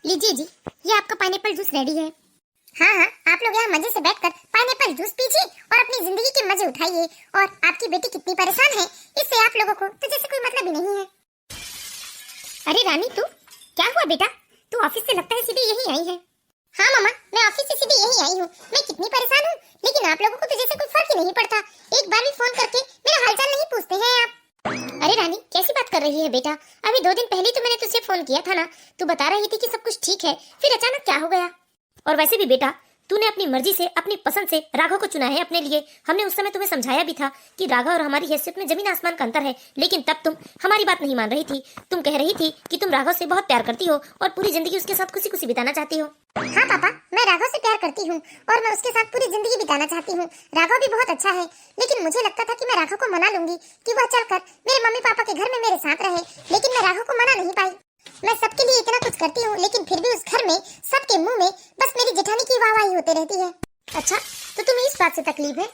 लीजिए जी, ये आपका पाइनएप्पल जूस रेडी है। हाँ हाँ, आप लोग यहाँ मजे से बैठकर पाइनएप्पल जूस पीजिए और अपनी जिंदगी के मजे उठाइए। और आपकी बेटी कितनी परेशान है इससे आप लोगों को तो जैसे कोई मतलब ही नहीं है। अरे रानी, तू क्या हुआ बेटा? तू ऑफिस से लगता है सीधे यही आई है। हाँ मामा, मैं ऑफिस से सीधे यही आई हूँ। मैं कितनी परेशान हूँ, लेकिन आप लोगों को तो जैसे कोई फर्क ही नहीं पड़ता। एक बार भी फोन करके मेरा हालचाल नहीं पूछते हैं आप। अरे रानी, कैसी बात कर रही है बेटा? अभी 2 दिन पहले तो मैंने तुझे फोन किया था ना, तू बता रही थी कि सब कुछ ठीक है, फिर अचानक क्या हो गया? और वैसे भी बेटा, तूने अपनी मर्जी से, अपनी पसंद से राघव को चुना है अपने लिए। हमने उस समय तुम्हें समझाया भी था कि राघव और हमारी हैसियत में जमीन आसमान का अंतर है, लेकिन तब तुम हमारी बात नहीं मान रही थी। तुम कह रही थी कि तुम राघव से बहुत प्यार करती हो और पूरी जिंदगी उसके साथ खुशी खुशी बिताना चाहती हो। हाँ पापा, मैं राघव से प्यार करती हूँ और मैं उसके साथ पूरी जिंदगी बिताना चाहती हूँ। राघव भी बहुत अच्छा है, लेकिन मुझे लगता था कि मैं राघव को मना लूंगी कि वह चलकर मेरे मम्मी पापा के घर में मेरे साथ रहे, लेकिन मैं राघव को मना नहीं पाई। मैं सबके लिए इतना कुछ करती हूँ, लेकिन फिर भी उस घर में सबके मुंह में बस मेरी जेठानी की वाहवाही होती रहती है। अच्छा, तो तुम्हें इस बात से तकलीफ है?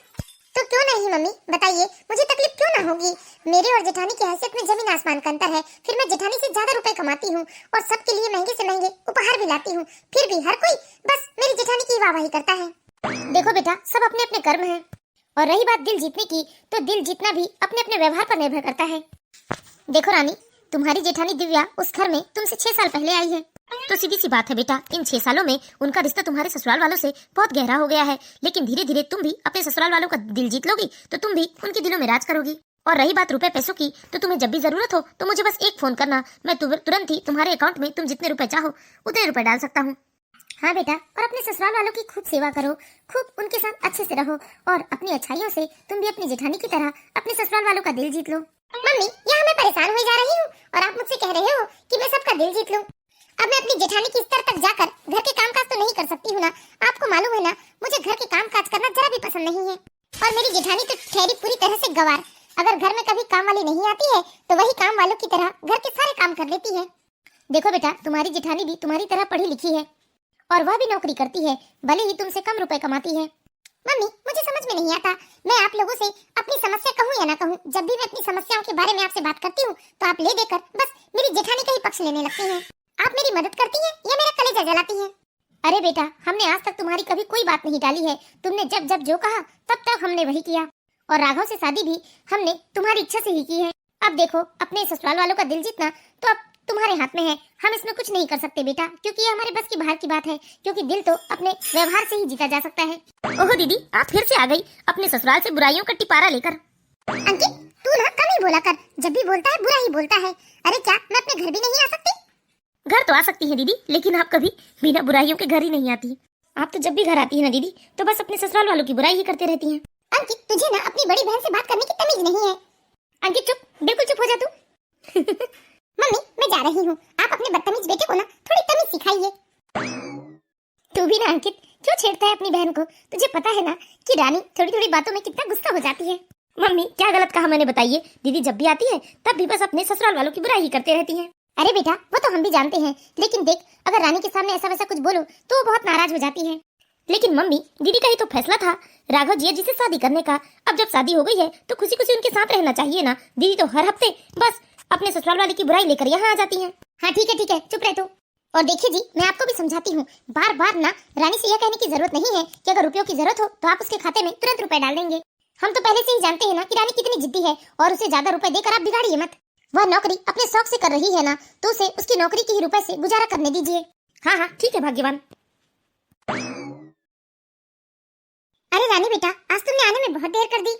तो क्यों नहीं मम्मी, बताइए, मुझे तकलीफ क्यों ना होगी? मेरे और जेठानी की हैसियत में जमीन आसमान का अंतर है। फिर मैं जेठानी से ज्यादा रुपए कमाती हूँ और सबके लिए महंगे से महंगे उपहार भी लाती हूँ, फिर भी हर कोई बस मेरी जेठानी की वाहवाही करता है। देखो बेटा, सब अपने अपने कर्म है। और रही बात दिल जीतने की, तो दिल जीतना भी अपने अपने व्यवहार पर निर्भर करता है। देखो रानी, तुम्हारी जेठानी दिव्या उस घर में तुमसे 6 साल पहले आई है, तो सीधी सी बात है बेटा, इन 6 सालों में उनका रिश्ता तुम्हारे ससुराल वालों से बहुत गहरा हो गया है। लेकिन धीरे धीरे तुम भी अपने ससुराल वालों का दिल जीत लोगी, तो तुम भी उनके दिलों में राज करोगी। और रही बात रुपए पैसों की, तो तुम्हें जब भी जरूरत हो तो मुझे बस एक फोन करना, मैं तुरंत ही तुम्हारे अकाउंट में तुम जितने रुपए चाहो उतने रुपए डाल सकता हूँ। हाँ बेटा, और अपने ससुराल वालों की खूब सेवा करो, खूब उनके साथ अच्छे से रहो, और अपनी अच्छाइयों से तुम भी अपनी जेठानी की तरह अपने ससुराल वालों का दिल जीत लो। मम्मी, यहाँ मैं परेशान हुई जा रही हूँ और आप मुझसे कह रहे हो कि मैं सबका दिल जीत लूं। अब मैं अपनी जेठानी की स्तर तक जाकर घर के कामकाज तो नहीं कर सकती हूँ ना। आपको मालूम है ना, मुझे घर के कामकाज करना जरा भी पसंद नहीं है। और मेरी जेठानी तो ठहरी पूरी तरह से गवार। अगर घर में कभी काम वाली नहीं आती है तो वही काम वालों की तरह घर के सारे काम कर लेती है। देखो बेटा, तुम्हारी जेठानी भी तुम्हारी तरह पढ़ी लिखी है और वह भी नौकरी करती है, भले ही तुमसे कम रुपए कमाती है। मम्मी, मुझे समझ में नहीं आता, मैं आप लोगों से अपनी समस्या कहूँ या ना कहूँ, जब भी मैं अपनी समस्याओं के बारे में आपसे बात करती हूँ तो आप ले देकर बस मेरी जेठानी का ही पक्ष लेने लगती हैं। आप मेरी मदद करती हैं या मेरा कलेजा जलाती हैं? अरे बेटा, हमने आज तक तुम्हारी कभी कोई बात नहीं टाली है। तुमने जब जब जो कहा तब तक हमने वही किया, और राघव से शादी भी हमने तुम्हारी इच्छा से ही की है। अब देखो, अपने ससुराल वालों का दिल जीतना तो अब तुम्हारे हाथ में है। हम इसमें कुछ नहीं कर सकते बेटा, क्योंकि ये हमारे बस की बाहर की बात है, क्योंकि दिल तो अपने व्यवहार से ही जीता जा सकता है। ओहो दीदी, आप फिर से आ गई अपने ससुराल से बुराइयों का टिपारा लेकर। अंकित, तू ना कम ही बोला कर, जब भी बोलता है बुरा ही बोलता है। अरे क्या मैं अपने घर भी नहीं आ सकती? घर तो आ सकती है दीदी, लेकिन आप कभी बिना बुराइयों के घर ही नहीं आती। आप तो जब भी घर आती है ना दीदी, तो बस अपने ससुराल वालों की बुराई ही करते रहती हैं। अंकित, तुझे ना अपनी बड़ी बहन से बात करने की तमीज नहीं है। अंकित चुप, बिल्कुल चुप हो जा तू। मम्मी, मैं जा रही हूँ, आप अपने बदतमीज बेटे को ना थोड़ी तमीज सिखाइए। तू भी ना अंकित, क्यों छेड़ता है अपनी बहन को? तुझे पता है ना कि रानी थोड़ी थोड़ी बातों में कितना गुस्सा हो जाती है। मम्मी, क्या गलत कहा मैंने, बताइए? दीदी जब भी आती है तब भी बस अपने ससुराल वालों की बुराई ही करते रहती है। अरे बेटा, वो तो हम भी जानते हैं, लेकिन देख, अगर रानी के सामने ऐसा वैसा कुछ बोलो तो वो बहुत नाराज हो जाती है। लेकिन मम्मी, दीदी का ही तो फैसला था राघव जी जिसे शादी करने का। अब जब शादी हो गई है तो खुशी खुशी उनके साथ रहना चाहिए ना। दीदी तो हर हफ्ते बस अपने ससुराल वाले की बुराई लेकर यहाँ आ जाती हैं। हाँ ठीक है, चुप रह तू। और देखिए जी, मैं आपको भी समझाती हूँ, बार बार ना रानी से यह कहने की जरूरत नहीं है कि अगर रुपयों की जरूरत हो तो आप उसके खाते में तुरंत रुपए डाल देंगे। हम तो पहले से ही जानते हैं ना कि रानी कितनी जिद्दी है, और उसे ज्यादा रुपए देकर आप बिगाड़िए मत। वह नौकरी अपने शौक से कर रही है ना, तो उसे उसकी नौकरी के ही रुपए से गुजारा करने दीजिए। हाँ ठीक है भाग्यवान। अरे रानी बेटा, आज तुमने आने में बहुत देर कर दी।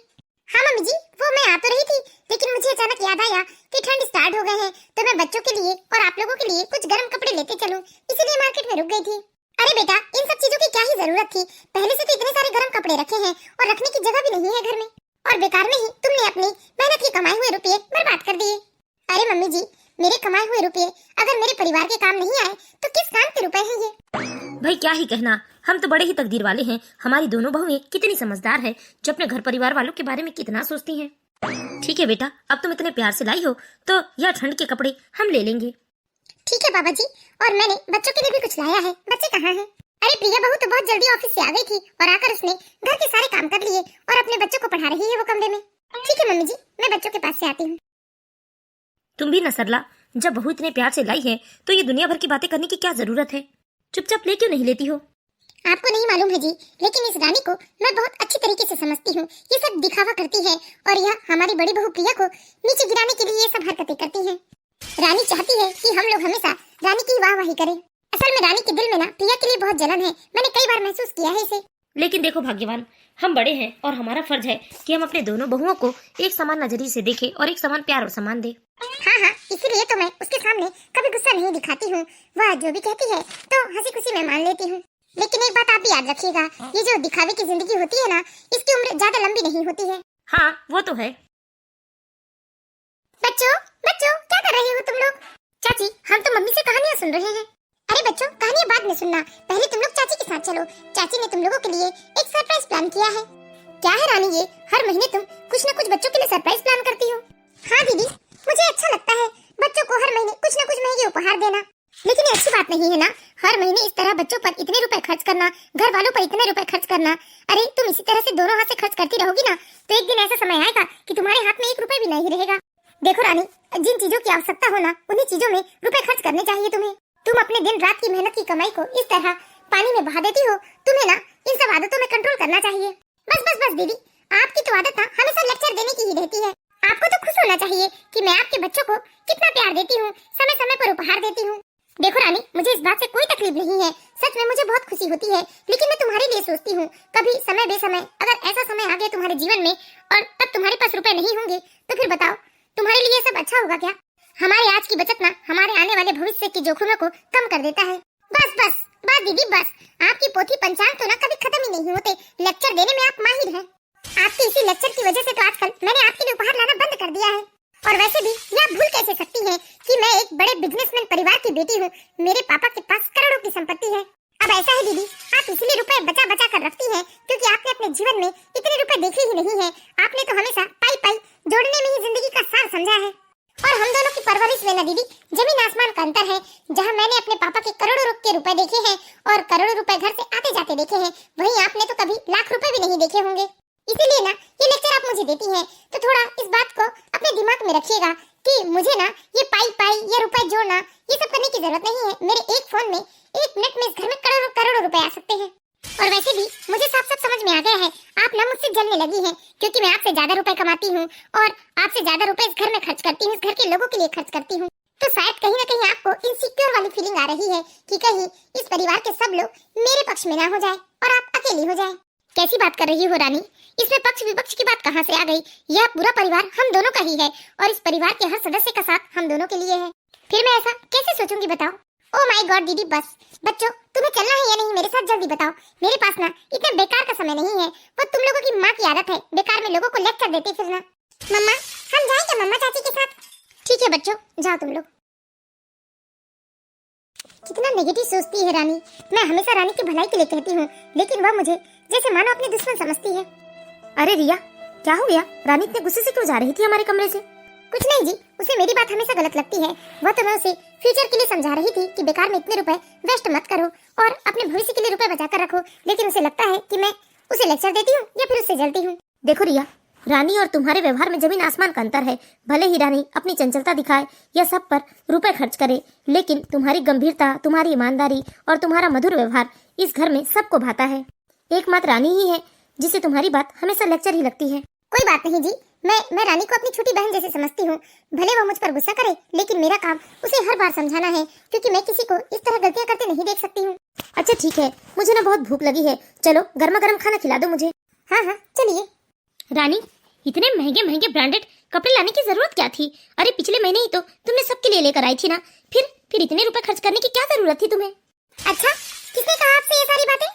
हाँ मम्मी जी, वो मैं आ तो रही थी, लेकिन मुझे अचानक याद आया कि ठंड स्टार्ट हो गए हैं, तो मैं बच्चों के लिए और आप लोगों के लिए कुछ गर्म कपड़े लेते चलूं, इसीलिए मार्केट में रुक गई थी। अरे बेटा, इन सब चीजों की क्या ही जरूरत थी? पहले से तो इतने सारे गर्म कपड़े रखे हैं और रखने की जगह भी नहीं है घर में, और बेकार में ही तुमने अपनी मेहनत के कमाए हुए रुपये बर्बाद कर दिए। अरे मम्मी जी, मेरे कमाए हुए रुपये अगर मेरे परिवार के काम नहीं आए तो किस काम के रुपए हैं ये? भाई क्या ही कहना, हम तो बड़े ही तकदीर वाले हैं। हमारी दोनों बहुएं कितनी समझदार है, जो अपने घर परिवार वालों के बारे में कितना सोचती हैं। ठीक है बेटा, अब तुम इतने प्यार से लाई हो तो यह ठंड के कपड़े हम ले लेंगे। ठीक है बाबा जी, और मैंने बच्चों के लिए भी कुछ लाया है। बच्चे कहाँ हैं? अरे प्रिया बहू तो बहुत जल्दी ऑफिस से आ गई थी और आकर उसने घर के सारे काम कर लिए और अपने बच्चों को पढ़ा रही है वो कमरे में। ठीक है मम्मी जी, मैं बच्चों के पास से आती हूँ। तुम भी न सरला, जब बहू इतने प्यार से लाई है तो ये दुनिया भर की बातें करने की क्या जरूरत है? चुपचाप ले क्यों नहीं लेती हो? आपको नहीं मालूम है जी, लेकिन इस रानी को मैं बहुत अच्छी तरीके से समझती हूँ। ये सब दिखावा करती है और यह हमारी बड़ी बहू प्रिया को नीचे गिराने के लिए ये सब हरकतें करती है। रानी चाहती है कि हम लोग हमेशा रानी की वाहवाही करें। असल में रानी के दिल में ना प्रिया के लिए बहुत जलन है। मैंने कई बार महसूस किया है इसे। लेकिन देखो भाग्यवान, हम बड़े हैं और हमारा फर्ज है कि हम अपने दोनों बहुओं को एक समान नजरिए से देखें और एक समान प्यार और सम्मान दें। हाँ, इसीलिए तो मैं उसके सामने कभी गुस्सा नहीं दिखाती हूँ। वह जो भी कहती है तो हंसी खुशी में मान लेती हूँ। लेकिन एक बात आप भी याद रखिएगा, ये जो दिखावे की जिंदगी होती है ना, इसकी उम्र ज्यादा लंबी नहीं होती है। हाँ, वो तो है। बच्चों बच्चों क्या कर रहे हो तुम लोग? चाची, हम तो मम्मी से कहानियाँ सुन रहे हैं। अरे बच्चों, कहानियाँ बाद में सुनना, पहले तुम लोग चाची के साथ चलो। चाची ने तुम लोगों के लिए एक सरप्राइज प्लान किया है। क्या है रानी ये? हर महीने तुम कुछ न कुछ बच्चों के लिए सरप्राइज प्लान करती हो। हाँ दीदी, मुझे अच्छा लगता है बच्चों को हर महीने कुछ न कुछ महंगे उपहार देना। लेकिन ये अच्छी बात नहीं है ना, हर महीने इस तरह बच्चों पर इतने रुपए खर्च करना, घर वालों पर इतने रुपए खर्च करना। अरे तुम इसी तरह से दोनों हाथ से खर्च करती रहोगी ना, तो एक दिन ऐसा समय आएगा कि तुम्हारे हाथ में 1 रुपए भी नहीं रहेगा। देखो रानी, जिन चीजों की आवश्यकता हो ना, उन्हीं चीजों में रुपए खर्च करने चाहिए तुम्हें। तुम अपने दिन रात की मेहनत की कमाई को इस तरह पानी में बहा देती हो। तुम्हें ना इन सब आदतों में कंट्रोल करना चाहिए। बस दीदी, आपकी तो आदत ना हमेशा लेक्चर देने की ही रहती है। आपको तो खुश होना चाहिए कि मैं आपके बच्चों को कितना प्यार देती हूँ, समय समय पर उपहार देती हूँ। देखो रानी, मुझे इस बात से कोई तकलीफ नहीं है। सच में मुझे बहुत खुशी होती है। लेकिन मैं तुम्हारे लिए सोचती हूँ, कभी समय बेसमय अगर ऐसा समय आ गया तुम्हारे जीवन में और तब तुम्हारे पास रुपए नहीं होंगे, तो फिर बताओ तुम्हारे लिए सब अच्छा होगा क्या? हमारे आज की बचत ना हमारे आने वाले भविष्य के जोखिमों को कम कर देता है। बस दीदी बस, आपकी पोथी पंचांग तो ना कभी खत्म ही नहीं होते। लेक्चर देने में आप माहिर हैं। आपके इसी लेक्चर की वजह से तो आजकल मैंने आपके लिए उपहार लाना बंद कर दिया है। और वैसे भी ये आप भूल कैसे सकती हैं कि मैं एक बड़े बिजनेसमैन परिवार की बेटी हूँ। मेरे पापा के पास करोड़ों की संपत्ति है। अब ऐसा है दीदी, आप इसलिए रुपए बचा कर रखती हैं क्योंकि आपने अपने जीवन में इतने रुपए देखे ही नहीं है। आपने तो हमेशा पाई जोड़ने में ही जिंदगी का सार समझा है। और हम दोनों की परवरिश में ना दीदी जमीन आसमान का अंतर है। जहाँ मैंने अपने पापा के करोड़ों के रुपए देखे हैं और करोड़ों रुपए घर से आते जाते देखे हैं, वहीं आपने तो कभी लाख रुपए भी नहीं देखे होंगे। इसीलिए ना ये लेक्चर आप मुझे देती हैं, तो थोड़ा इस बात को अपने दिमाग में रखिएगा कि मुझे ना ये पाई या रुपए जोड़ना ये सब करने की जरूरत नहीं है। मेरे एक फोन में 1 मिनट में इस घर में करोड़ों रुपए आ सकते हैं। और वैसे भी मुझे साफ समझ में आ गया है, आप ना मुझसे जलने लगी हैं क्योंकि मैं आपसे ज्यादा रुपए कमाती हूँ और आपसे ज्यादा रुपए इस घर में खर्च करती हूँ, इस घर के लोगों के लिए खर्च करती हूँ। तो शायद कहीं ना कहीं आपको इनसिक्योर वाली फीलिंग आ रही है कि कहीं इस परिवार के सब लोग मेरे पक्ष में ना हो जाए और आप अकेली हो जाए। कैसी बात कर रही हो रानी? इसमें पक्ष विपक्ष की बात कहाँ से आ गई? यह पूरा परिवार हम दोनों का ही है और इस परिवार के हर सदस्य का साथ हम दोनों के लिए है। फिर मैं ऐसा कैसे सोचूंगी बताओ? ओ माय गॉड दीदी बस। बच्चों, तुम्हें चलना है या नहीं मेरे साथ? जल्दी बताओ। मेरे पास ना इतना बेकार का समय नहीं है। वो तुम लोगों की माँ की आदत है बेकार में लोगों को लेक्चर देते फिरना। मम्मा, हम जाएं क्या मम्मा चाची के साथ? ठीक है बच्चों, जाओ तुम लोग। कितना नेगेटिव सोचती है रानी। मैं हमेशा रानी की भलाई के लिए कहती हूँ, लेकिन वह मुझे जैसे मानो अपनी दुश्मन समझती है। अरे रिया, क्या हो गया? रानी इतने गुस्से से क्यों जा रही थी हमारे कमरे से? कुछ नहीं जी, उसे मेरी बात हमेशा गलत लगती है। वह तो मैं उसे फ्यूचर के लिए समझा रही थी कि बेकार में इतने रुपए वेस्ट मत करो और अपने भविष्य के लिए रुपए बचा कर रखो। लेकिन उसे लगता है कि मैं उसे लेक्चर देती हूँ या फिर उससे जलती हूँ। देखो रिया, रानी और तुम्हारे व्यवहार में जमीन आसमान का अंतर है। भले ही रानी अपनी चंचलता दिखाए या सब पर रुपए खर्च करे, लेकिन तुम्हारी गंभीरता, तुम्हारी ईमानदारी और तुम्हारा मधुर व्यवहार इस घर में सबको भाता है। एकमात्र रानी ही है जिसे तुम्हारी बात हमेशा लेक्चर ही लगती है। कोई बात नहीं जी, मैं रानी को अपनी छोटी बहन जैसे समझती हूँ। भले वो मुझ पर गुस्सा करे, लेकिन मेरा काम उसे हर बार समझाना है क्योंकि मैं किसी को इस तरह गलतियाँ करते नहीं देख सकती हूँ। अच्छा ठीक है, मुझे ना बहुत भूख लगी है, चलो गर्मा गर्म खाना खिला दो मुझे। हाँ चलिए। रानी, इतने महंगे ब्रांडेड कपड़े लाने की जरूरत क्या थी? अरे पिछले महीने ही तो तुमने सबके लिए लेकर आई थी ना, फिर इतने रुपए खर्च करने की क्या जरूरत थी तुम्हें? अच्छा, किसने कहा आपसे ये सारी बातें?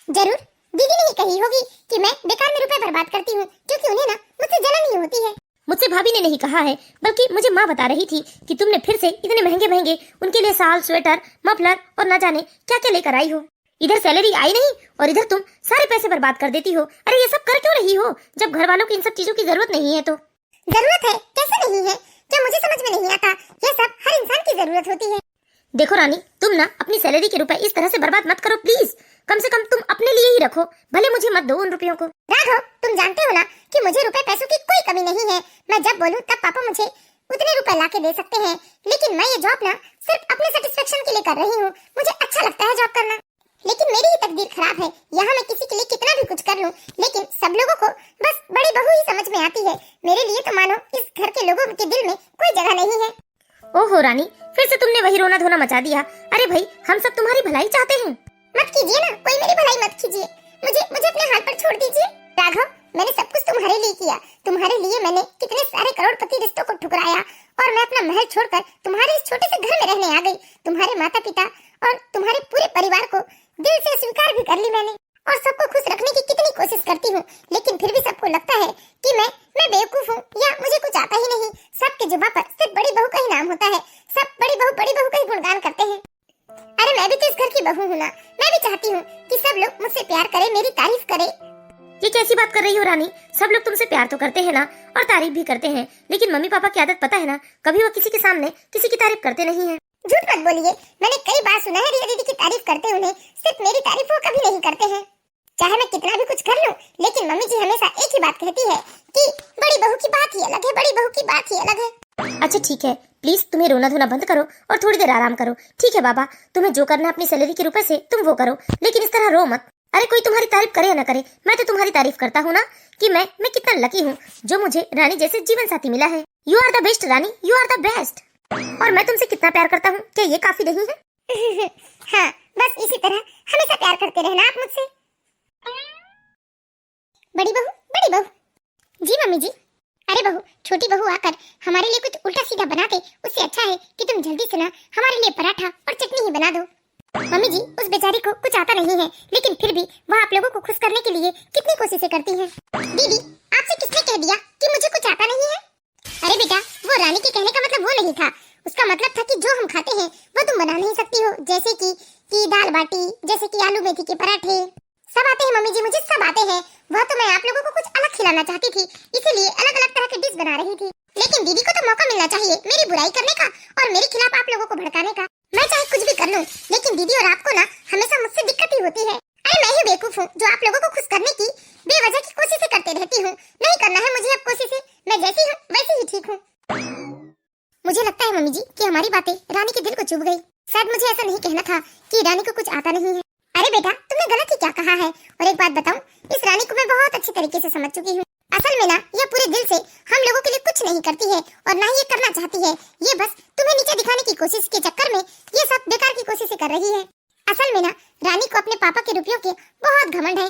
जरूर दीदी ने ही कही होगी कि मैं बेकार में रुपए बर्बाद करती हूँ क्योंकि उन्हें ना मुझसे जलन ही होती है। मुझसे भाभी ने नहीं कहा है, बल्कि मुझे माँ बता रही थी कि तुमने फिर से इतने महंगे उनके लिए साल, स्वेटर, मफलर और न जाने क्या क्या लेकर आई हो। इधर सैलरी आई नहीं और इधर तुम सारे पैसे बर्बाद कर देती हो। अरे ये सब कर क्यों रही हो जब घर वालों की इन सब चीजों की जरूरत नहीं है? तो जरूरत है, कैसे नहीं है? क्या मुझे समझ में नहीं आता? ये सब हर इंसान की जरूरत होती है। देखो रानी, तुम ना अपनी सैलरी के रुपए इस तरह से बर्बाद मत करो प्लीज। कम से कम तुम अपने लिए ही रखो, भले मुझे मत दो उन रुपयों को। राघव, तुम जानते हो ना कि मुझे रुपए पैसों की कोई कमी नहीं है। मैं जब बोलूं तब पापा मुझे उतने रुपए ला के दे सकते हैं, लेकिन मैं ये जॉब ना सिर्फ अपने सेटिस्फेक्शन के लिए कर रही हूँ। मुझे अच्छा लगता है जॉब करना, लेकिन मेरी ही तकदीर खराब है। यहाँ मैं किसी के लिए कितना भी कुछ कर लूँ, लेकिन सब लोगों को बस बड़ी बहू ही समझ में आती है। मेरे लिए तो मानो इस घर के लोगों के दिल में कोई जगह नहीं है। ओहो रानी, फिर से तुमने वही रोना धोना मचा दिया। अरे भाई, हम सब तुम्हारी भलाई चाहते हैं। मत कीजिए ना, कोई मेरी भलाई मत कीजिए। मुझे मुझे अपने हाथ पर छोड़ दीजिए। राघव, मैंने सब कुछ तुम्हारे लिए किया। तुम्हारे लिए मैंने कितने सारे करोड़पति रिश्तों को ठुकराया और मैं अपना महल छोड़कर तुम्हारे इस छोटे से घर में रहने आ गई। तुम्हारे माता पिता और तुम्हारे पूरे परिवार को दिल से स्वीकार भी कर ली मैंने, और सबको खुश रखने की कितनी कोशिश करती हूँ, लेकिन फिर भी सबको लगता है कि मैं बेवकूफ हूँ या मुझे कुछ आता ही नहीं। सबके जुबान पर सिर्फ बड़ी बहू का ही नाम होता है। सब बड़ी बहू का ही गुणगान करते हैं। अरे मैं भी तो इस घर की बहू हूँ ना। मैं भी चाहती हूँ कि सब लोग मुझसे प्यार करें, मेरी तारीफ करें। ये कैसी बात कर रही हो रानी? सब लोग तुमसे प्यार तो करते हैं ना, और तारीफ भी करते हैं, लेकिन मम्मी पापा की आदत पता है ना, कभी वो किसी के सामने किसी की तारीफ करते नहीं है। झूठ मत बोलिए, मैंने कई बार सुना है रिया दीदी की तारीफ करते उन्हें, सिर्फ मेरी तारीफ वो कभी नहीं करते हैं। चाहे मैं कितना भी कुछ कर लूं, लेकिन मम्मी जी हमेशा एक ही बात कहती है कि बड़ी बहू की बात ही अलग है, बड़ी बहू की बात ही अलग है। अच्छा ठीक है, प्लीज तुम्हें रोना धोना बंद करो और थोड़ी देर आराम करो। ठीक है बाबा, तुम्हें जो करना अपनी सैलरी के रुपए से तुम वो करो, लेकिन इस तरह रो मत। अरे कोई तुम्हारी तारीफ करे या ना करे, मैं तो तुम्हारी तारीफ करता हूँ ना कि मैं कितना लकी हूँ जो मुझे रानी जैसे जीवन साथी मिला है। You are the best rani, you are the best. और मैं तुमसे कितना प्यार करता हूँ, क्या ये काफी नहीं है? हाँ, बस इसी तरह हमेशा प्यार करते रहना आप मुझसे। बड़ी बहू। जी मम्मी जी। अरे बहू, छोटी बहू आकर हमारे लिए कुछ उल्टा सीधा बनाते, उससे अच्छा है कि तुम जल्दी से ना हमारे लिए पराठा और चटनी ही बना दो। मम्मी जी, उस बेचारी को कुछ आता नहीं है, लेकिन फिर भी वह आप लोगों को खुश करने के लिए कितनी कोशिशें करती है। दीदी, आपसे किसने कह दिया कि मुझे कुछ आता नहीं है? अरे बेटा, वो रानी के कहने का मतलब वो नहीं था। उसका मतलब था कि जो हम खाते हैं वो तुम बना नहीं सकती हो, जैसे कि दाल बाटी, जैसे कि आलू मेथी के पराठे। सब आते हैं मम्मी जी, मुझे सब आते हैं। वह तो मैं आप लोगों को कुछ अलग खिलाना चाहती थी, इसीलिए अलग अलग तरह के डिश बना रही थी। लेकिन दीदी को तो मौका मिलना चाहिए मेरी बुराई करने का और मेरे खिलाफ आप लोगों को भड़काने का। मैं चाहे कुछ भी कर लूं, लेकिन दीदी और आपको ना हमेशा मुझसे दिक्कत ही होती है। अरे मैं ही बेवकूफ हूँ जो आप लोगों को खुश करने की बेवजह की कोशिशें करते रहती हूँ। नहीं करना है मुझे अब कोशिशें, मैं जैसी हूँ वैसी ही ठीक हूँ। मुझे लगता है मम्मी जी कि हमारी बातें रानी के दिल को चुभ गई। शायद मुझे ऐसा नहीं कहना था कि रानी को कुछ आता नहीं है। अरे बेटा, तुमने गलत ही क्या कहा है। और एक बात बताऊं, इस रानी को मैं बहुत अच्छी तरीके से समझ चुकी हूँ। असल में ना यह पूरे दिल से हम लोगों के लिए कुछ नहीं करती है और ना ही ये करना चाहती है। ये बस तुम्हें नीचे दिखाने की कोशिश के चक्कर में ये सब बेकार की कोशिशें कर रही है। असल में ना रानी को अपने पापा के रुपयों के बहुत घमंड है।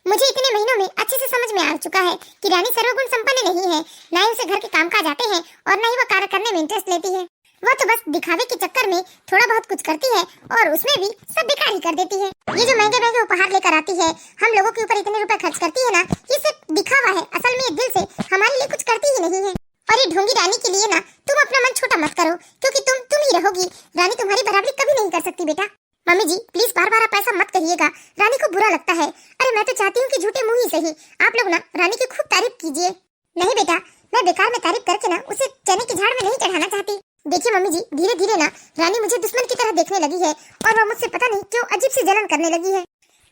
मुझे इतने महीनों में अच्छे से समझ में आ चुका है कि रानी सर्वगुण संपन्न नहीं है। ना ही उसे घर के कामकाज आते हैं और ना ही वो कार्य करने में इंटरेस्ट लेती है। वह तो बस दिखावे के चक्कर में थोड़ा बहुत कुछ करती है और उसमें भी सब बेकार ही कर देती है। ये जो महंगे महंगे उपहार लेकर आती है, हम लोगों के ऊपर इतने रुपए खर्च करती है ना, ये सिर्फ दिखावा है। असल में ये दिल से हमारे लिए कुछ करती ही नहीं है। और ये ढोंगी रानी के लिए ना तुम अपना मन छोटा मत करो, क्योंकि तुम ही रहोगी। रानी तुम्हारी बराबरी कभी नहीं कर सकती बेटा। मम्मी जी, प्लीज बार बार आप ऐसा मत कहिएगा, रानी को बुरा लगता है। अरे मैं तो चाहती हूँ कि झूठे मुंह ही सही आप लोग ना रानी की खूब तारीफ कीजिए। नहीं बेटा, मैं बेकार में तारीफ करके ना उसे चने के झाड़ में नहीं चढ़ाना चाहती। देखिए मम्मी जी, धीरे धीरे ना रानी मुझे दुश्मन की तरह देखने लगी है और वह मुझसे पता नहीं क्यों अजीब सी जलन करने लगी है।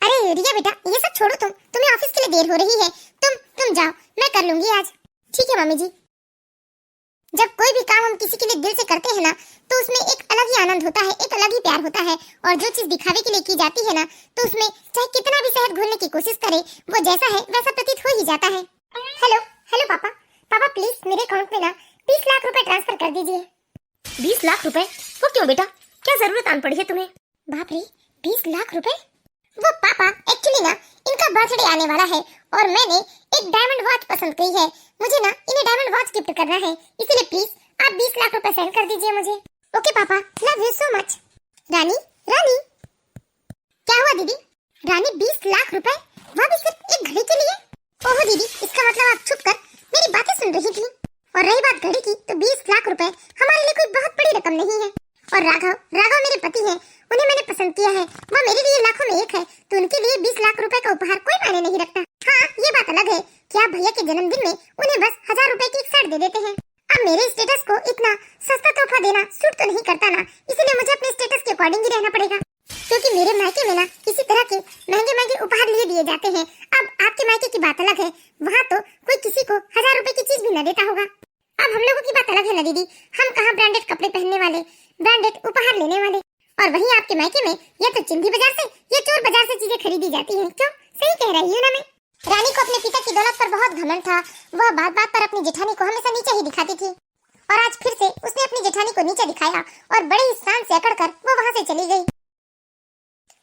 अरे रिया बेटा, ये सब छोड़ो, तुम्हें ऑफिस के लिए देर हो रही है। तुम जाओ, मैं कर लूंगी आज। ठीक है मम्मी जी। जब कोई भी काम हम किसी के लिए दिल से करते हैं ना, तो उसमें एक अलग ही आनंद होता है, एक अलग ही प्यार होता है। और जो चीज दिखावे के लिए की जाती है ना, तो उसमें चाहे कितना भी शहद घोलने की कोशिश करे, वो जैसा है वैसा प्रतीत हो ही जाता है। हेलो पापा प्लीज मेरे अकाउंट में ना 20 लाख रुपए ट्रांसफर कर दीजिए। 20 लाख रुपए? वो क्यों बेटा, क्या जरूरत आन पड़ी है तुम्हें? बाप रे, 20 लाख रुपए? वो पापा, एक्चुअली ना इनका बर्थडे आने वाला है और मैंने एक डायमंड वॉच पसंद की है। मुझे ना इन्हें डायमंड वॉच गिफ्ट करना है, इसलिए प्लीज आप 20 लाख रुपए सेंड कर दीजिए मुझे। ओके पापा, लव यू सो मच। रानी क्या हुआ दीदी? रानी 20 लाख रुपए, वह भी सिर्फ एक घड़ी के लिए? ओहो दीदी, इसका मतलब आप छुप कर मेरी बातें सुन रही थी। और रही बात घड़ी की, तो 20 लाख रुपए हमारे लिए कोई बहुत बड़ी रकम नहीं है। और राघव मेरे पति हैं, उन्हें मैंने पसंद किया है, वह मेरे लिए लाखों में एक है, तो उनके लिए 20 लाख रुपए का उपहार कोई मायने नहीं रखता। हाँ, ये बात अलग है कि आप भैया के जन्मदिन में उन्हें बस 1000 रुपए की एक शर्ट दे देते हैं। अब मेरे स्टेटस को इतना सस्ता तोहफा देना सूट तो नहीं करता ना, इसलिए मुझे अपने स्टेटस के अकॉर्डिंग ही रहना पड़ेगा, क्योंकि मेरे मायके में ना इसी तरह के महंगे महंगे उपहार लिए दिए जाते हैं। अब आपके मायके की बात अलग है, वहाँ तो कोई किसी को 1000 रुपए की चीज भी न देता होगा। अब हम लोगों की बात अलग है ना दीदी। में या तो चिंदी बाजार से या चोर बाजार से चीजें खरीदी जाती हैं। क्यों, सही कह रही हूँ ना मैं? रानी को अपने पिता की दौलत पर बहुत घमंड था। वह बात बात पर अपनी जेठानी को हमेशा नीचे ही दिखाती थी और आज फिर से उसने अपनी जेठानी को नीचे दिखाया और बड़े ही शान से अकड़कर वो वहाँ से चली गई।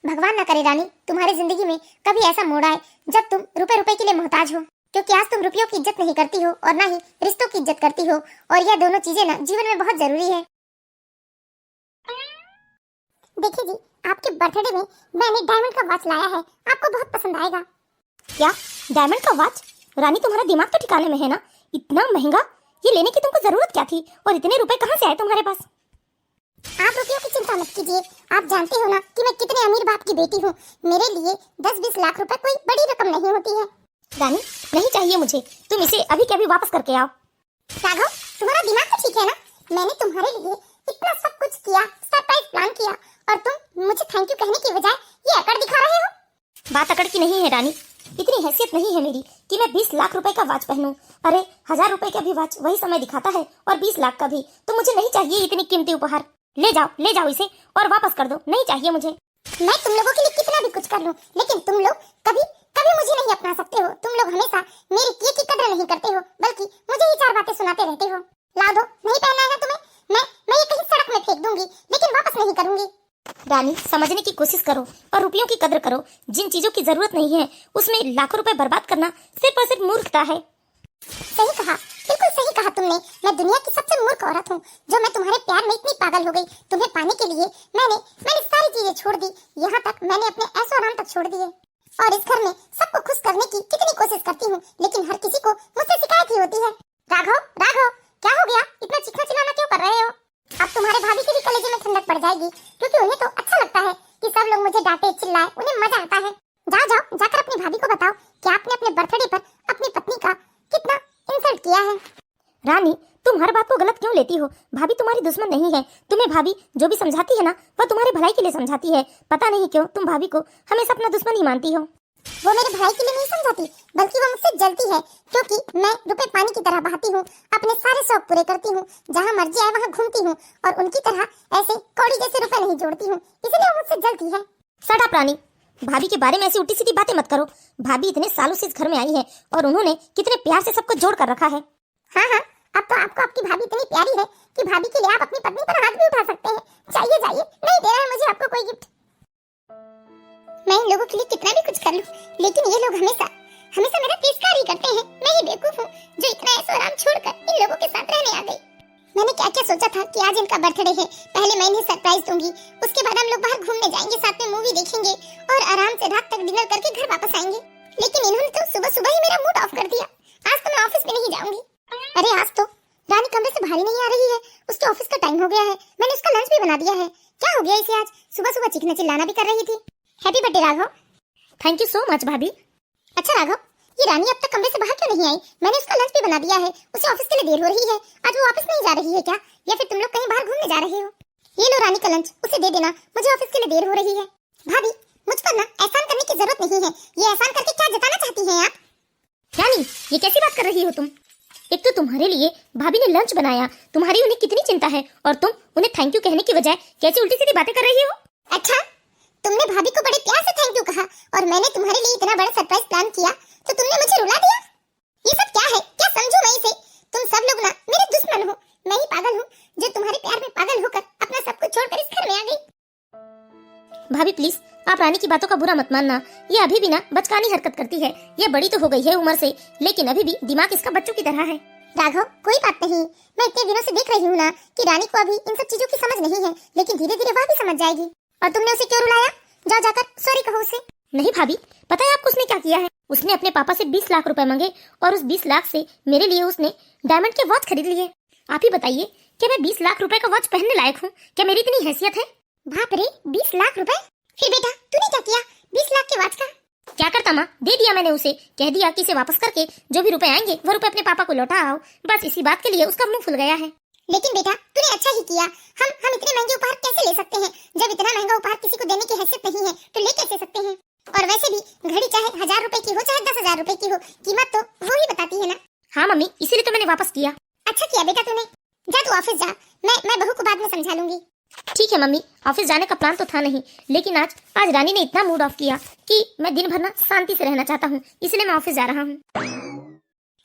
भगवान ना करे रानी, तुम्हारी जिंदगी में कभी ऐसा मोड़ आए जब तुम रुपए रुपए के लिए मोहताज हो, क्योंकि आज तुम रुपयों की इज्जत नहीं करती हो और ना ही रिश्तों की इज्जत करती हो, और यह दोनों चीजें ना जीवन में बहुत जरूरी है। देखिए जी, आपके बर्थडे में मैंने डायमंड का वॉच लाया है, आपको बहुत पसंद आएगा। क्या डायमंड का वॉच? रानी तुम्हारा दिमाग तो ठिकाने में है ना? इतना महंगा ये लेने की तुमको जरूरत क्या थी और इतने रुपए कहाँ से आए तुम्हारे पास? आप रुपयों की चिंता मत कीजिए, आप जानते हो ना कि मैं कितने अमीर बाप की बेटी हूँ। मेरे लिए 10-20 लाख रुपए कोई बड़ी रकम नहीं होती है। रानी नहीं चाहिए मुझे, तुम इसे अभी के अभी वापस करके आओ। राघव, तुम्हारा दिमाग तो ठीक है ना? मैंने तुम्हारे लिए इतना सब कुछ किया, सरप्राइज प्लान किया, और तुम मुझे थैंक यू कहने की बजाय ये अकड़ दिखा रहे हो। बात अकड़ की नहीं है रानी, इतनी हैसियत नहीं है मेरी कि मैं 20 लाख रुपए का वॉच पहनूं। अरे 1000 रुपए का भी वॉच वही समय दिखाता है और 20 लाख का भी, तो मुझे नहीं चाहिए इतनी कीमती उपहार। ले जाओ इसे और वापस कर दो, नहीं चाहिए मुझे। मैं तुम लोगों के लिए कितना भी कुछ कर लूं, लेकिन तुम लोग कभी कभी मुझे नहीं अपना सकते हो। तुम लोग हमेशा मेरे किए की कदर नहीं करते हो, बल्कि मुझे ही 4 बातें सुनाते रहते हो। ला दो, नहीं पहनना है तुम्हें, मैं ये कहीं सड़क में फेंक दूंगी, लेकिन वापस नहीं करूंगी। रानी समझने की कोशिश करो और रुपयों की कदर करो। जिन चीजों की जरूरत नहीं है उसमें लाखों रुपए बर्बाद करना सिर्फ और सिर्फ मूर्खता है। सही कहा, बिल्कुल सही कहा तुमने। मैं दुनिया की सबसे मूर्ख औरत हूँ जो मैं तुम्हारे प्यार में इतनी पागल हो गई। तुम्हें पाने के लिए मैंने सारी चीजें छोड़ दी, यहाँ तक मैंने अपने ऐशो आराम तक छोड़ दिए, और इस घर में सबको खुश करने की कितनी कोशिश करती हूँ, लेकिन हर किसी को मुझसे शिकायत ही होती है। राघव, क्या हो गया? इतना चीखना चिल्लाना क्यों कर रहे हो? अब तुम्हारे भाभी के भी कलेजे में ठंडक पड़ जाएगी, क्योंकि उन्हें तो अच्छा लगता है कि सब लोग मुझे डांटे चिल्लाए, उन्हें मजा आता है। जाओ जाकर अपनी भाभी को बताओ कि आपने अपने बर्थडे पर अपनी पत्नी का कितना इंसल्ट किया है। रानी तुम हर बात को गलत क्यों लेती हो? भाभी तुम्हारी दुश्मन नहीं है। तुम्हें भाभी जो भी समझाती है ना, वह तुम्हारे भलाई के लिए समझाती है। पता नहीं क्यों तुम भाभी को हमेशा अपना दुश्मन ही मानती हो। वो मेरे भाई के लिए नहीं समझाती, बल्कि वो मुझसे जलती है, क्योंकि मैं रुपए पानी की तरह बहाती हूँ, अपने सारे शौक पूरे करती हूँ, जहाँ मर्जी आए वहाँ घूमती हूँ, और उनकी तरह ऐसे कौड़ी जैसे रुपए नहीं जोड़ती हूँ, इसलिए वो मुझसे जलती है। शट अप रानी, भाभी के बारे में ऐसी उल्टी सीधी बातें मत करो। भाभी इतने सालों से इस घर में आई है और उन्होंने कितने प्यार से सबको जोड़ कर रखा है। हाँ, अब तो आपको आपकी भाभी इतनी प्यारी है कि भाभी के लिए आप अपनी पत्नी पर हाथ भी उठा सकते हैं। जाइए, नहीं दे रहा है मुझे आपको कोई गिफ्ट। मैं इन लोगों के लिए कितना भी कुछ कर लूं, लेकिन ये लोग हमेशा मेरा तिरस्कार ही करते हैं। मैं ही बेवकूफ हूँ जो इतना ऐशो आराम छोड़कर इन लोगों के साथ रहने आ गई। मैंने क्या क्या सोचा था कि आज इनका बर्थडे है, पहले मैं इन्हें सरप्राइज दूंगी, उसके बाद हम लोग बाहर घूमने जाएंगे, साथ में मूवी देखेंगे और आराम से रात तक डिनर करके घर वापस आएंगे। लेकिन इन्होंने तो सुबह ही मेरा मूड ऑफ कर दिया। आज तो मैं ऑफिस में नहीं जाऊंगी। अरे आज तो रानी कमरे से बाहर नहीं आ रही है, उसके ऑफिस का टाइम हो गया है। मैंने उसका लंच भी बना दिया है। क्या हो गया इसे? आज सुबह चीखना चिल्लाना भी कर रही थी। Happy birthday Raghav. Thank you so much भाभी। अच्छा राघव, ये रानी अब तक कमरे से बाहर क्यों नहीं आई? मैंने उसका लंच भी बना दिया है, उसे ऑफिस के लिए देर हो रही है। आज वो वापस नहीं जा रही है क्या, या फिर तुम लोग कहीं बाहर घूमने जा रहे हो? ये लो रानी का लंच, उसे दे देना, मुझे ऑफिस के लिए देर हो रही है। भाभी, मुझ पर ना एहसान करने की जरूरत नहीं है। ये एहसान करके क्या जताना चाहती हैं आप? रानी ये कैसी बात कर रही हो तुम? एक तो तुम्हारे लिए भाभी ने लंच बनाया, तुम्हारी उन्हें कितनी चिंता है, और तुम उन्हें थैंक यू कहने की बजाय कैसी उल्टी सीधी बातें कर रही हो? अच्छा, तुमने भाभी को बड़े प्यार से थैंक यू कहा और मैंने तुम्हारे लिए इतना बड़ा सरप्राइज प्लान किया तो तुमने मुझे रुला दिया। ये सब क्या है? क्या समझूं मैं इसे? तुम सब लोग ना मेरे दुश्मन हो। मैं ही पागल हूँ जो तुम्हारे प्यार में पागल होकर अपना सब कुछ छोड़कर इस घर में आ गई। भाभी प्लीज आप रानी की बातों का बुरा मत मानना। ये अभी भी ना बचकानी हरकत करती है। ये बड़ी तो हो गई है उम्र से, लेकिन अभी भी दिमाग इसका बच्चों की तरह है। राघव, कोई बात नहीं, मैं इतने दिनों से देख रही हूँ ना कि रानी को अभी इन सब चीजों की समझ नहीं है, लेकिन धीरे धीरे वह भी समझ जाएगी। और तुमने उसे क्यों रुलाया? जाकर सॉरी कहो उसे। नहीं भाभी, पता है आपको उसने क्या किया है? उसने अपने पापा से 20 लाख रुपए मांगे और उस 20 लाख से मेरे लिए उसने डायमंड के वॉच खरीद लिए। आप ही बताइए कि मैं 20 लाख रुपए का वॉच पहनने लायक हूँ? क्या मेरी इतनी हैसियत है? बाप रे, 20 लाख रुपए? फिर बेटा तूने क्या किया 20 लाख के वॉच का? क्या करता माँ, दे दिया मैंने उसे। कह दिया कि इसे वापस करके जो भी रुपए आएंगे वो रुपए अपने पापा को लौटा आओ। बस इसी बात के लिए उसका मुंह फुल गया है। लेकिन बेटा तूने अच्छा ही किया। हम इतने महंगे उपहार कैसे ले सकते हैं? जब इतना महंगा उपहार किसी को देने की हैसियत नहीं है तो ले कैसे सकते हैं? और वैसे भी घड़ी चाहे 1000 रुपए की हो चाहे 10,000 रुपए की हो, कीमत तो वो ही बताती है ना। हाँ मम्मी, इसीलिए तो मैंने वापस किया। अच्छा किया बेटा तूने। जा तू ऑफिस जा, मैं बहू को बाद में समझा लूंगी। ठीक है मम्मी, ऑफिस जाने का प्लान तो था नहीं, लेकिन आज रानी ने इतना मूड ऑफ किया कि मैं दिन भर ना शांति से रहना चाहता हूँ, इसलिए मैं ऑफिस जा रहा हूँ।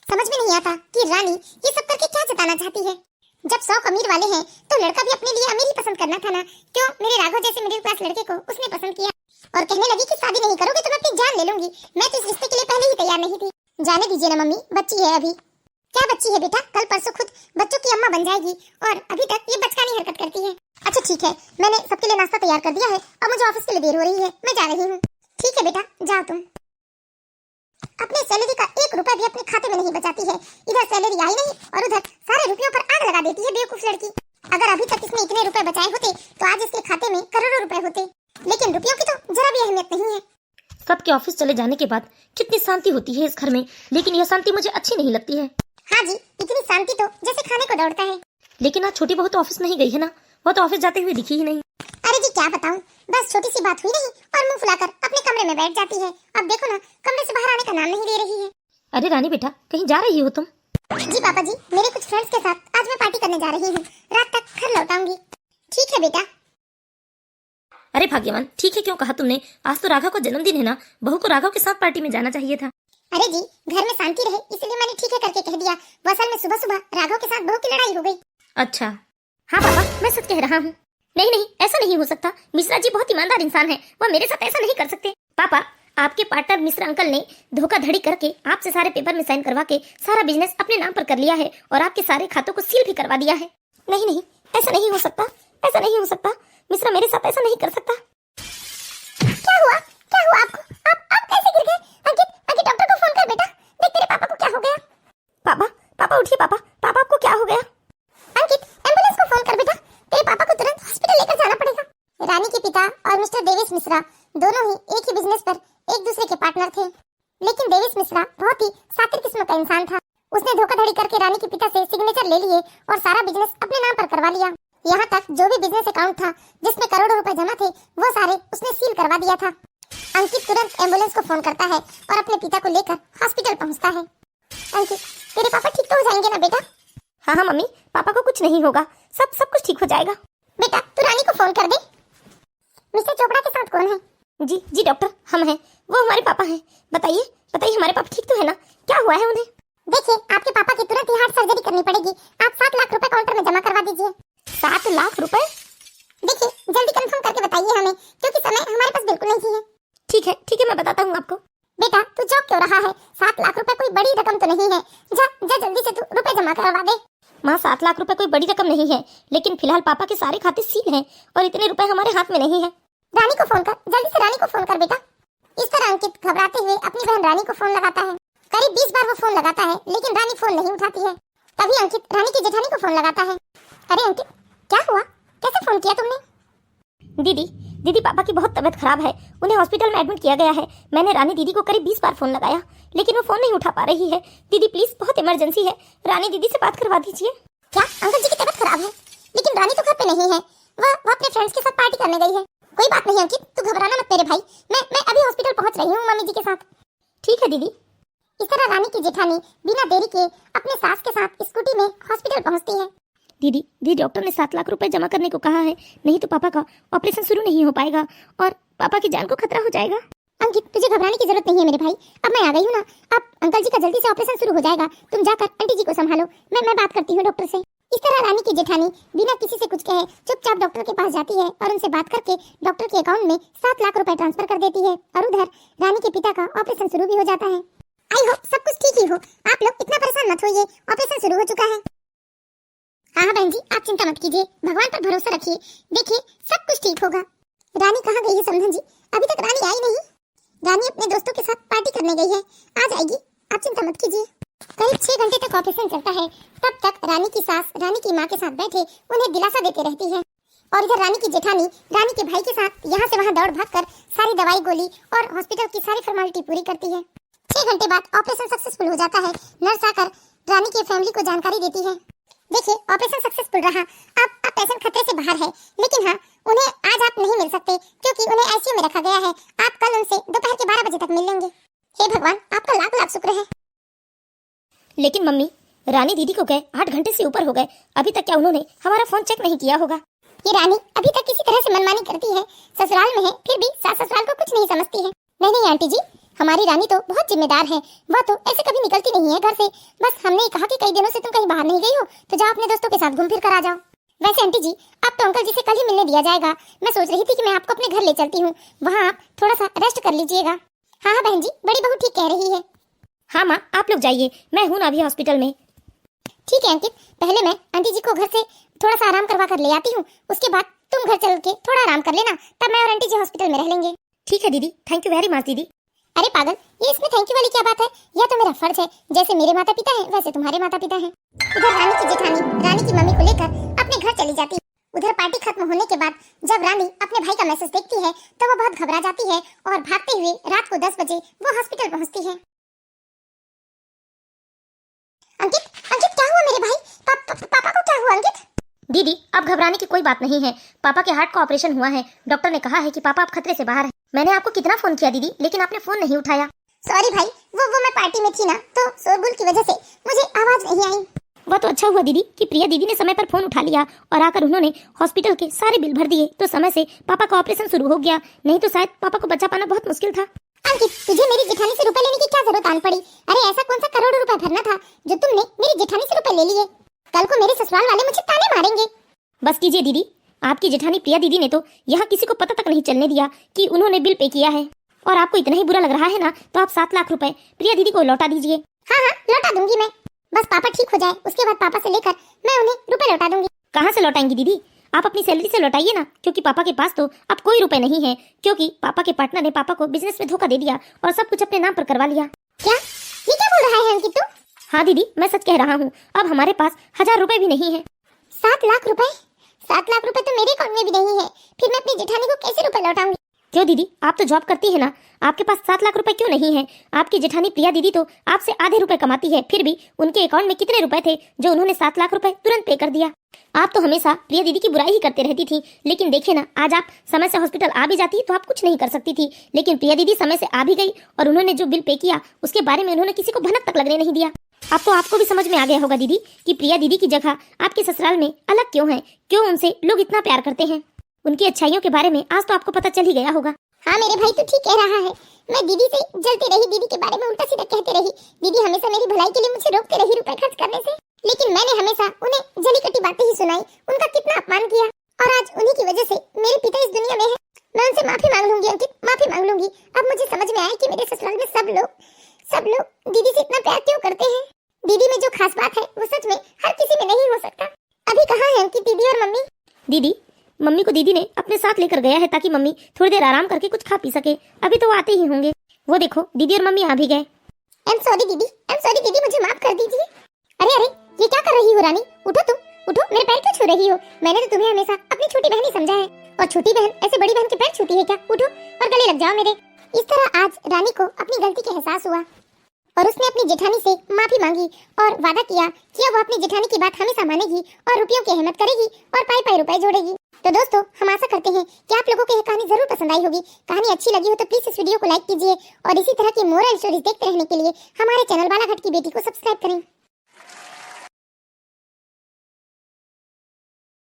समझ में नहीं आता कि रानी ये सब करके क्या जताना चाहती है। जब 100 अमीर वाले हैं तो लड़का भी अपने लिए अमीर ही पसंद करना था ना। क्यों मेरे राघव जैसे मिडिल क्लास लड़के को उसने पसंद किया और कहने लगी कि शादी नहीं करोगे तो मैं अपनी जान ले लूंगी। मैं तो इस रिश्ते के लिए पहले ही तैयार नहीं थी। जाने दीजिए ना मम्मी, बच्ची है अभी। क्या बच्ची है बेटा, कल परसों खुद बच्चों की अम्मा बन जाएगी और अभी तक ये बचकानी हरकत करती है। अच्छा ठीक है, मैंने सबके लिए नाश्ता तैयार कर दिया है और मुझे ऑफिस के लिए देर हो रही है, मैं जा रही हूँ। ठीक है बेटा, जाओ तुम। अपने सैलरी का 1 रुपया भी अपने खाते में नहीं बचाती है। इधर सैलरी आई नहीं और उधर सारे रुपयों पर आग लगा देती है बेवकूफ लड़की। अगर अभी तक इसने इतने रुपए बचाए होते तो आज इसके खाते में करोड़ों रुपए होते, लेकिन रुपयों की तो जरा भी अहमियत नहीं है। सबके ऑफिस चले जाने के बाद कितनी शांति होती है इस घर में, लेकिन यह शांति मुझे अच्छी नहीं लगती है। हाँ जी, इतनी शांति तो जैसे खाने को दौड़ता है। लेकिन आज छोटी बहू तो ऑफिस नहीं गई है ना, वो तो ऑफिस जाते हुए दिखी ही नहीं। अरे जी क्या बताऊं, बस छोटी सी बात हुई नहीं और मुंह फुलाकर अपने कमरे में बैठ जाती है। अब देखो ना, कमरे से बाहर आने का नाम नहीं ले रही है। अरे रानी बेटा, कहीं जा रही हो तुम? जी पापा जी, मेरे कुछ फ्रेंड्स के साथ आज मैं पार्टी करने जा रही हूँ, रात तक घर लौटाऊंगी। ठीक है बेटा। अरे भाग्यवान, ठीक है, क्यों कहा तुमने? आज तो राघव का जन्मदिन है ना, बहू को राघव के साथ पार्टी में जाना चाहिए था। अरे जी, घर में शांति रहे इसलिए मैंने ठीक है करके कह दिया। असल में सुबह सुबह राघव के साथ बहू की लड़ाई हो गई। अच्छा हाँ पापा, मैं सच कह रहा हूँ। नहीं नहीं, ऐसा नहीं हो सकता, मिश्रा जी बहुत ईमानदार इंसान है, वह मेरे साथ ऐसा नहीं कर सकते। पापा, आपके पार्टनर मिश्रा अंकल ने धोखाधड़ी करके आपसे सारे पेपर में साइन करवा के सारा बिजनेस अपने नाम पर कर लिया है और आपके सारे खातों को सील भी करवा दिया है। नहीं नहीं, ऐसा नहीं हो सकता, ऐसा नहीं हो सकता, मिश्रा मेरे साथ ऐसा नहीं कर सकता। क्या हुआ आपको? आप कैसे गिर गए? अंकित डॉक्टर को फोन कर बेटा, देख तेरे पापा को क्या हो गया। पापा उठिए, पापा आपको क्या हो गया? अंकित, एम्बुलेंस को फोन कर बेटा, तेरे पापा को तुरंत हॉस्पिटल लेकर जाना पड़ेगा। रानी के पिता और मिस्टर डेविस मिश्रा दोनों ही एक ही बिजनेस पर एक दूसरे के पार्टनर थे, लेकिन डेविस मिश्रा बहुत ही सातिर किस्म का इंसान था। उसने धोखाधड़ी करके रानी के पिता से सिग्नेचर ले लिए और सारा बिजनेस अपने नाम पर करवा लिया। यहाँ तक जो भी बिजनेस अकाउंट था जिसमें करोड़ों रुपए जमा थे वो सारे उसने सील करवा दिया था। अंकित तुरंत एम्बुलेंस को फोन करता है और अपने पिता को लेकर हॉस्पिटल पहुँचता है। अंकित, तेरे पापा ठीक तो हो जाएंगे ना बेटा? हाँ मम्मी, पापा को कुछ नहीं होगा, सब कुछ ठीक हो जाएगा। बेटा तू रानी को फोन कर दे। मिस्टर चोपड़ा के साथ कौन है? जी डॉक्टर, हम हैं, वो हमारे पापा हैं। बताइए हमारे पापा ठीक तो है ना, क्या हुआ है उन्हें? देखिए, आपके पापा की तुरंत ही हार्ट सर्जरी करनी पड़ेगी। आप 7 लाख रुपए काउंटर में जमा करवा दीजिए। 7 लाख रुपए? देखिए जल्दी कंफर्म करके बताइए हमें, क्योंकि समय हमारे पास बिल्कुल नहीं है। ठीक है, मैं बताता हूँ आपको। बेटा तू चौंक क्यों रहा है? 7 लाख रुपए कोई बड़ी रकम तो नहीं है। जा जल्दी से तू रुपए जमा करवा दे। माँ, 7 लाख रुपए कोई बड़ी रकम नहीं है, लेकिन फिलहाल पापा के सारे खाते सील हैं और इतने रुपए हमारे हाथ में नहीं है। रानी को फोन कर, जल्दी से रानी को फोन कर बेटा। इस तरह अंकित घबराते हुए अपनी बहन रानी को फोन लगाता है। करीब 20 बार वो फोन लगाता है, लेकिन रानी फोन नहीं उठाती है। तभी अंकित रानी की जेठानी को फोन लगाता है। अरे अंकित, क्या हुआ? कैसे फोन किया तुमने? दीदी, पापा की बहुत तबीयत खराब है, उन्हें हॉस्पिटल में एडमिट किया गया है। मैंने रानी दीदी को करीब 20 बार फोन लगाया, लेकिन वो फोन नहीं उठा पा रही है। दीदी प्लीज, बहुत इमरजेंसी है, रानी दीदी से बात करवा दीजिए। क्या अंकल जी की तबीयत खराब है? लेकिन रानी तो घर पे नहीं है, वो अपने फ्रेंड्स के साथ पार्टी करने गई है। कोई बात नहीं अंकित, तू घबराना मत मेरे भाई, मैं अभी हॉस्पिटल पहुंच रही हूँ मम्मी जी के साथ। ठीक है दीदी। इस तरह रानी की जेठानी बिना देरी के अपने सास के साथ स्कूटी में हॉस्पिटल पहुंचती है। दीदी, डॉक्टर ने 7 लाख रुपए जमा करने को कहा है, नहीं तो पापा का ऑपरेशन शुरू नहीं हो पाएगा और पापा की जान को खतरा हो जाएगा। अंकित, तुझे घबराने की जरूरत नहीं है मेरे भाई, अब मैं आ गई हूँ ना। अब अंकल जी का जल्दी से ऑपरेशन शुरू हो जाएगा, तुम जाकर आंटी जी को संभालो, मैं बात करती हूँ डॉक्टर से। इस तरह रानी की जेठानी बिना किसी से कुछ कहे चुपचाप डॉक्टर के पास जाती है और उनसे बात करके डॉक्टर के अकाउंट में 7 लाख रुपए ट्रांसफर कर देती है और उधर रानी के पिता का ऑपरेशन शुरू भी हो जाता है। आई होप सब कुछ ठीक ही हो, आप लोग इतना परेशान मत होइए, ऑपरेशन शुरू हो चुका है। हाँ बहन जी, आप चिंता मत कीजिए, भगवान पर भरोसा रखिए, देखिए सब कुछ ठीक होगा। रानी कहाँ गई है समधन जी? अभी तक रानी आई नहीं। रानी अपने दोस्तों के साथ पार्टी करने गई है, आ जाएगी, आप चिंता मत कीजिए। करीब 6 घंटे तक ऑपरेशन चलता है, तब तक रानी की सास रानी की माँ के साथ बैठे उन्हें दिलासा देते रहती है और इधर रानी की जेठानी रानी के भाई के साथ यहाँ से वहाँ दौड़ भागकर सारी दवाई गोली और हॉस्पिटल की सारी फॉर्मेलिटी पूरी करती है। 6 घंटे बाद ऑपरेशन सक्सेसफुल हो जाता है। नर्स आकर रानी की फैमिली को जानकारी देती है। देखिए ऑपरेशन सक्सेसफुल रहा, अब पेशेंट खतरे से बाहर है, लेकिन हाँ उन्हें आज आप नहीं मिल सकते क्योंकि उन्हें आईसीयू में रखा गया है। आप कल उनसे दोपहर के 12 बजे तक मिल लेंगे। हे भगवान, आपका लाख लाख शुक्र है। लेकिन मम्मी, रानी दीदी को गए 8 घंटे से ऊपर हो गए, अभी तक क्या उन्होंने हमारा फोन चेक नहीं किया होगा? ये रानी अभी तक किसी तरह से मनमानी करती है, ससुराल में है फिर भी सास ससुराल को कुछ नहीं समझती है। नहीं नहीं आंटी जी, हमारी रानी तो बहुत जिम्मेदार है, वह तो ऐसे कभी निकलती नहीं है घर से। बस हमने कहा कि कई दिनों से तुम कहीं बाहर नहीं गई हो तो जाओ अपने दोस्तों के साथ घूम फिर कर आ जाओ। वैसे आंटी जी, अब तो अंकल जी से कल ही मिलने दिया जाएगा। मैं सोच रही थी कि मैं आपको अपने घर ले चलती हूँ, वहाँ आप थोड़ा सा रेस्ट कर लीजिएगा। हाँ हाँ बहन जी, बड़ी बहू ठीक कह रही है। हाँ माँ, आप लोग जाइए, मैं हूँ ना अभी हॉस्पिटल में। ठीक है अंकित, पहले मैं आंटी जी को घर से थोड़ा सा आराम करवा कर ले आती हूँ, उसके बाद तुम घर चल के थोड़ा आराम कर लेना, तब मैं और आंटी जी हॉस्पिटल में रह लेंगे। ठीक है दीदी, थैंक यू वेरी मच दीदी। अरे पागल, ये इसमें थैंक यू वाली क्या बात है? यह तो मेरा फर्ज है, जैसे मेरे माता पिता हैं वैसे तुम्हारे माता पिता हैं। इधर रानी की जेठानी रानी की मम्मी को लेकर अपने घर चली जाती है। उधर पार्टी खत्म होने के बाद जब रानी अपने भाई का मैसेज देखती है तो वो बहुत घबरा जाती है और भागते हुए रात को 10 बजे वो हॉस्पिटल पहुंचती है। अंकित, अंकित क्या हुआ मेरे भाई? पापा को क्या हुआ अंकित? दीदी, अब घबराने की कोई बात नहीं है। पापा के हार्ट का ऑपरेशन हुआ है, डॉक्टर ने कहा है कि पापा अब खतरे से बाहर है। मैंने आपको कितना फोन किया दीदी, लेकिन आपने फोन नहीं उठाया। सॉरी भाई, वो मैं पार्टी में थी ना, तो शोरगुल की वजह से मुझे आवाज नहीं आई। वो तो अच्छा हुआ दीदी कि प्रिया दीदी ने समय पर फोन उठा लिया और आकर उन्होंने हॉस्पिटल के सारे बिल भर दिए, तो समय से पापा का ऑपरेशन शुरू हो गया, नहीं तो शायद पापा को बचा पाना बहुत मुश्किल था। अंकित, तुझे मेरी जेठानी से रुपए लेने की क्या जरूरत आन पड़ी? अरे ऐसा कौन सा करोड़ों रुपए भरना था जो तुमने मेरी जेठानी से रुपए ले लिए? कल को मेरे ससुराल वाले मुझे ताने मारेंगे। बस कीजिए दीदी, आपकी जेठानी प्रिया दीदी ने तो यहाँ किसी को पता तक नहीं चलने दिया कि उन्होंने बिल पे किया है। और आपको इतना ही बुरा लग रहा है ना, तो आप 7 लाख रुपए प्रिया दीदी को लौटा दीजिए। हाँ हाँ, लौटा दूंगी मैं, बस पापा ठीक हो जाए, उसके बाद पापा से लेकर मैं उन्हें रुपए लौटा दूंगी। कहाँ से लौटाएंगी दीदी? आप अपनी सैलरी से लौटाइए ना, क्योंकि पापा के पास तो अब कोई रुपए नहीं है, क्योंकि पापा के पार्टनर ने पापा को बिजनेस में धोखा दे दिया और सब कुछ अपने नाम पर करवा लिया। क्या? ये क्या बोल रहा है अंकित तू? हाँ दीदी, मैं सच कह रहा हूँ, अब हमारे पास 1000 रुपए भी नहीं है। 7 लाख रुपए? 7 लाख रुपए तो मेरे अकाउंट में भी नहीं है, फिर मैं अपनी जेठानी को कैसे रुपए लौटाऊंगी? क्यों दीदी, आप तो जॉब करती है ना, आपके पास 7 लाख रुपए क्यों नहीं है? आपकी जेठानी प्रिया दीदी तो आपसे आधे रुपए कमाती है, फिर भी उनके अकाउंट में कितने रुपए थे जो उन्होंने 7 लाख रुपए तुरंत पे कर दिया। आप तो हमेशा प्रिया दीदी की बुराई ही करते रहती थी, लेकिन देखिए ना, आज आप समय से हॉस्पिटल आ भी जाती तो आप कुछ नहीं कर सकती थी, लेकिन प्रिया दीदी समय से आ भी गई और उन्होंने जो बिल पे किया उसके बारे में उन्होंने किसी को भनक तक लगने नहीं दिया। अब तो आपको भी समझ में आ गया होगा दीदी कि प्रिया दीदी की जगह आपके ससुराल में अलग क्यों है, क्यों उनसे लोग इतना प्यार करते हैं। उनकी अच्छाइयों के बारे में आज तो आपको पता चल ही गया होगा। हाँ मेरे भाई तो ठीक कह रहा है, मैं दीदी से जलती रही, दीदी के बारे में उल्टा सीधा कहती रही, दीदी हमेशा मेरी भलाई के लिए मुझे रोकती रही रुपए खर्च करने से, लेकिन मैंने हमेशा उन्हें जली कटी बातें ही सुनाई, उनका कितना अपमान किया, और आज उन्हीं की वजह से मेरे पिता इस दुनिया में है। मैं उनसे माफी मांग लूंगी अंकित, माफी मांग लूंगी। अब मुझे समझ में आया कि मेरे ससुराल में सब लोग दीदी से इतना प्यार क्यों करते हैं। दीदी में जो खास बात है वो सच में हर किसी में नहीं हो सकता। अभी कहाँ है अंकित दीदी और मम्मी? दीदी, मम्मी को दीदी ने अपने साथ लेकर गया है ताकि मम्मी थोड़ी देर आराम करके कुछ खा पी सके। अभी तो वो आते ही होंगे। वो देखो, दीदी और मम्मी आ भी गए। आई एम सॉरी दीदी, मुझे माफ कर दीजिए। अरे अरे, ये क्या कर रही हो रानी? उठो तुम, उठो, मेरे पैर क्यों छू रही हो? मैंने तो तुम्हें हमेशा अपनी छोटी बहन ही समझा है, और छोटी बहन ऐसे बड़ी बहन के पैर छूती है क्या? उठो और गले लग जाओ मेरे। इस तरह आज रानी को अपनी गलती का एहसास हुआ और उसने अपनी जेठानी से माफी मांगी और वादा किया कि अब वो अपनी जेठानी की बात हमेशा मानेगी और रुपयों की अहमियत करेगी और पाई पाई रुपए जोड़ेगी। तो दोस्तों, हम आशा करते हैं कि आप लोगों को यह कहानी जरूर पसंद आई होगी। कहानी अच्छी लगी हो तो प्लीज इस वीडियो को लाइक कीजिए और इसी तरह की मोरल स्टोरीज देखते रहने के लिए हमारे चैनल बालाघाट की बेटी को सब्सक्राइब करें।